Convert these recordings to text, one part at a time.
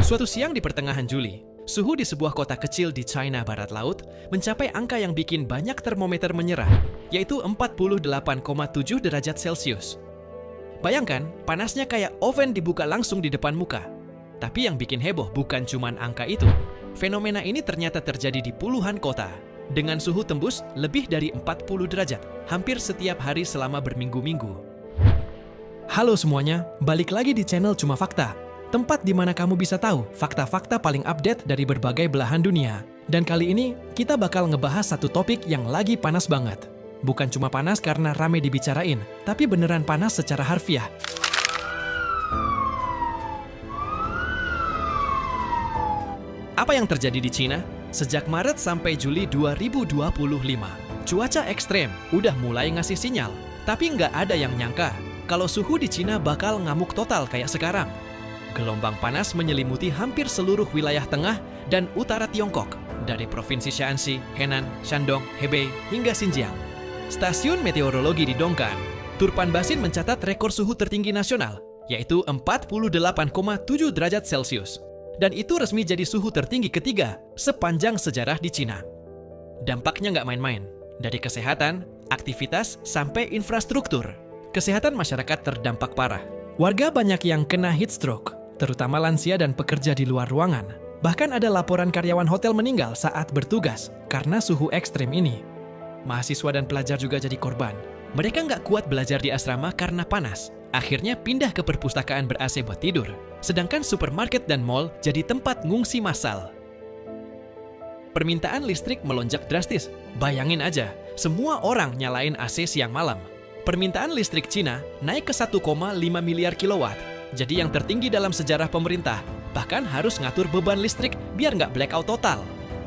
Suatu siang di pertengahan Juli, suhu di sebuah kota kecil di China Barat Laut mencapai angka yang bikin banyak termometer menyerah, yaitu 48,7 derajat Celcius. Bayangkan, panasnya kayak oven dibuka langsung di depan muka. Tapi yang bikin heboh bukan cuman angka itu. Fenomena ini ternyata terjadi di puluhan kota, dengan suhu tembus lebih dari 40 derajat, hampir setiap hari selama berminggu-minggu. Halo semuanya, balik lagi di channel Cuma Fakta. Tempat di mana kamu bisa tahu fakta-fakta paling update dari berbagai belahan dunia. Dan kali ini, kita bakal ngebahas satu topik yang lagi panas banget. Bukan cuma panas karena rame dibicarain, tapi beneran panas secara harfiah. Apa yang terjadi di Cina? Sejak Maret sampai Juli 2025, cuaca ekstrem udah mulai ngasih sinyal. Tapi nggak ada yang nyangka kalau suhu di Cina bakal ngamuk total kayak sekarang. Gelombang panas menyelimuti hampir seluruh wilayah tengah dan utara Tiongkok, dari Provinsi Shaanxi, Henan, Shandong, Hebei, hingga Xinjiang. Stasiun meteorologi di Dongguan, Turpanbasin mencatat rekor suhu tertinggi nasional, yaitu 48,7 derajat Celcius. Dan itu resmi jadi suhu tertinggi ketiga sepanjang sejarah di Cina. Dampaknya nggak main-main, dari kesehatan, aktivitas, sampai infrastruktur. Kesehatan masyarakat terdampak parah. Warga banyak yang kena heat stroke, terutama lansia dan pekerja di luar ruangan. Bahkan ada laporan karyawan hotel meninggal saat bertugas karena suhu ekstrim ini. Mahasiswa dan pelajar juga jadi korban. Mereka nggak kuat belajar di asrama karena panas. Akhirnya pindah ke perpustakaan ber-AC buat tidur. Sedangkan supermarket dan mall jadi tempat ngungsi massal. Permintaan listrik melonjak drastis. Bayangin aja, semua orang nyalain AC siang malam. Permintaan listrik Cina naik ke 1,5 miliar kilowatt. Jadi yang tertinggi dalam sejarah pemerintah. Bahkan harus ngatur beban listrik biar nggak blackout total.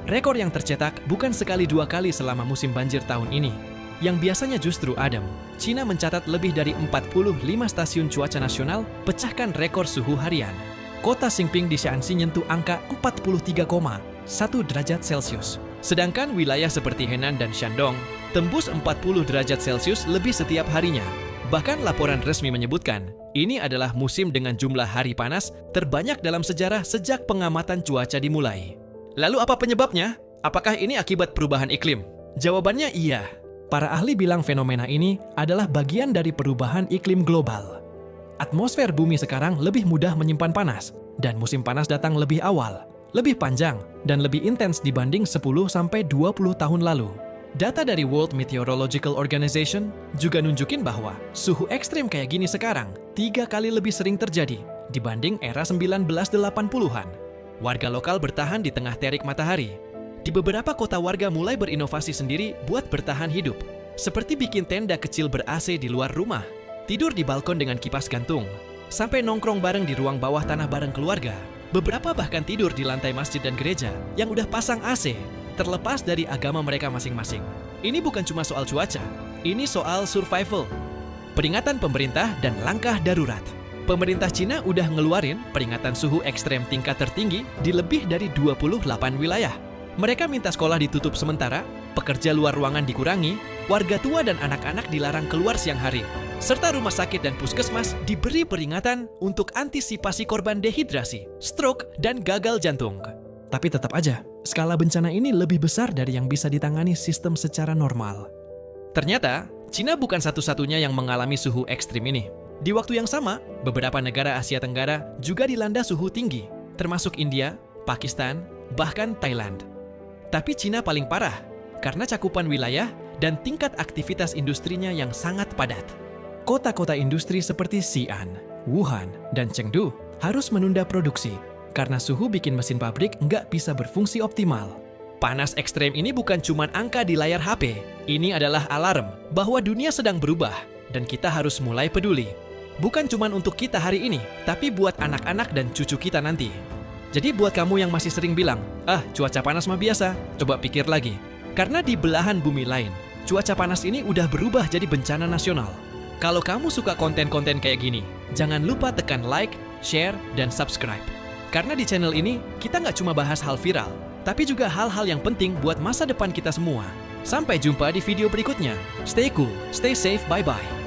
Rekor yang tercetak bukan sekali dua kali selama musim banjir tahun ini. Yang biasanya justru adem. Cina mencatat lebih dari 45 stasiun cuaca nasional pecahkan rekor suhu harian. Kota Xingping di Shaanxi nyentuh angka 43,1 derajat Celcius. Sedangkan wilayah seperti Henan dan Shandong tembus 40 derajat Celcius lebih setiap harinya. Bahkan laporan resmi menyebutkan, ini adalah musim dengan jumlah hari panas terbanyak dalam sejarah sejak pengamatan cuaca dimulai. Lalu apa penyebabnya? Apakah ini akibat perubahan iklim? Jawabannya iya. Para ahli bilang fenomena ini adalah bagian dari perubahan iklim global. Atmosfer bumi sekarang lebih mudah menyimpan panas, dan musim panas datang lebih awal, lebih panjang, dan lebih intens dibanding 10-20 tahun lalu. Data dari World Meteorological Organization juga nunjukin bahwa suhu ekstrim kayak gini sekarang 3 kali lebih sering terjadi dibanding era 1980-an. Warga lokal bertahan di tengah terik matahari. Di beberapa kota warga mulai berinovasi sendiri buat bertahan hidup, seperti bikin tenda kecil ber-AC di luar rumah, tidur di balkon dengan kipas gantung, sampai nongkrong bareng di ruang bawah tanah bareng keluarga. Beberapa bahkan tidur di lantai masjid dan gereja yang udah pasang AC, terlepas dari agama mereka masing-masing. Ini bukan cuma soal cuaca, ini soal survival. Peringatan pemerintah dan langkah darurat. Pemerintah Cina udah ngeluarin peringatan suhu ekstrem tingkat tertinggi di lebih dari 28 wilayah. Mereka minta sekolah ditutup sementara, pekerja luar ruangan dikurangi, warga tua dan anak-anak dilarang keluar siang hari, serta rumah sakit dan puskesmas diberi peringatan untuk antisipasi korban dehidrasi, stroke, dan gagal jantung. Tapi tetap aja, skala bencana ini lebih besar dari yang bisa ditangani sistem secara normal. Ternyata, Cina bukan satu-satunya yang mengalami suhu ekstrim ini. Di waktu yang sama, beberapa negara Asia Tenggara juga dilanda suhu tinggi, termasuk India, Pakistan, bahkan Thailand. Tapi Cina paling parah, karena cakupan wilayah dan tingkat aktivitas industrinya yang sangat padat. Kota-kota industri seperti Xi'an, Wuhan, dan Chengdu harus menunda produksi, karena suhu bikin mesin pabrik nggak bisa berfungsi optimal. Panas ekstrem ini bukan cuma angka di layar HP. Ini adalah alarm bahwa dunia sedang berubah dan kita harus mulai peduli. Bukan cuma untuk kita hari ini, tapi buat anak-anak dan cucu kita nanti. Jadi buat kamu yang masih sering bilang, cuaca panas mah biasa, coba pikir lagi. Karena di belahan bumi lain, cuaca panas ini udah berubah jadi bencana nasional. Kalau kamu suka konten-konten kayak gini, jangan lupa tekan like, share, dan subscribe. Karena di channel ini, kita nggak cuma bahas hal viral, tapi juga hal-hal yang penting buat masa depan kita semua. Sampai jumpa di video berikutnya. Stay cool, stay safe, bye-bye.